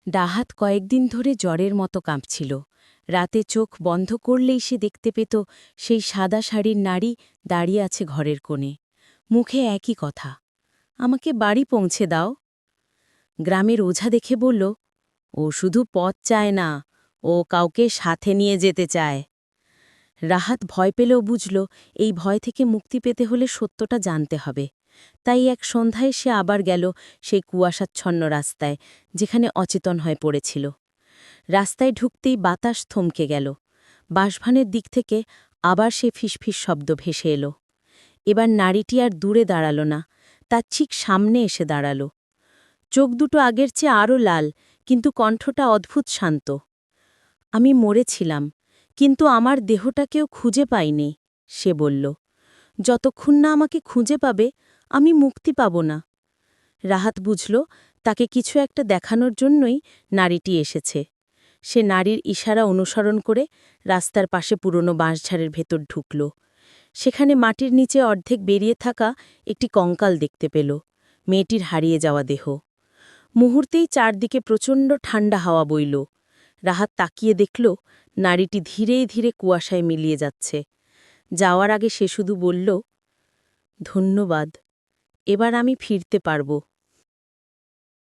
ডাহাত কয়েকদিন ধরে জ্বরের মতো কাঁপছিল। রাতে চোখ বন্ধ করলেই সে দেখতে পেত সেই সাদা শাড়ির নারী দাঁড়িয়ে আছে ঘরের কোণে। মুখে একই কথা, আমাকে বাড়ি পৌঁছে দাও। গ্রামের ওঝা দেখে বলল, ও শুধু পথ চায় না, ও কাউকে সাথে নিয়ে যেতে চায়। রাহাত ভয় পেলেও বুঝল এই ভয় থেকে মুক্তি পেতে হলে সত্যটা জানতে হবে। তাই এক সন্ধ্যায় সে আবার গেল সেই কুয়াশাচ্ছন্ন রাস্তায়, যেখানে অচেতন হয়ে পড়েছিল। রাস্তায় ঢুকতেই বাতাস থমকে গেল। বাসভানের দিক থেকে আবার সে ফিসফিস শব্দ ভেসে এলো। এবার নারীটি আর দূরে দাঁড়াল না, তার ঠিক সামনে এসে দাঁড়াল। চোখ দুটো আগের চেয়ে আরও লাল, কিন্তু কণ্ঠটা অদ্ভুত শান্ত। আমি মরেছিলাম, কিন্তু আমার দেহটাকেও খুঁজে পাইনি, সে বলল। যতক্ষণ না আমাকে খুঁজে পাবে, আমি মুক্তি পাব না। রাহাত বুঝল তাকে কিছু একটা দেখানোর জন্যই নারীটি এসেছে। সে নারীর ইশারা অনুসরণ করে রাস্তার পাশে পুরনো বাঁশঝাড়ের ভেতর ঢুকল। সেখানে মাটির নিচে অর্ধেক বেরিয়ে থাকা একটি কঙ্কাল দেখতে পেল, মেয়েটির হারিয়ে যাওয়া দেহ। মুহূর্তেই চারদিকে প্রচণ্ড ঠান্ডা হাওয়া বইল। রাহাত তাকিয়ে দেখল নারীটি ধীরে ধীরে কুয়াশায় মিলিয়ে যাচ্ছে। যাওয়ার আগে সে শুধু বলল, ধন্যবাদ, এবার আমি ফিরতে পারব।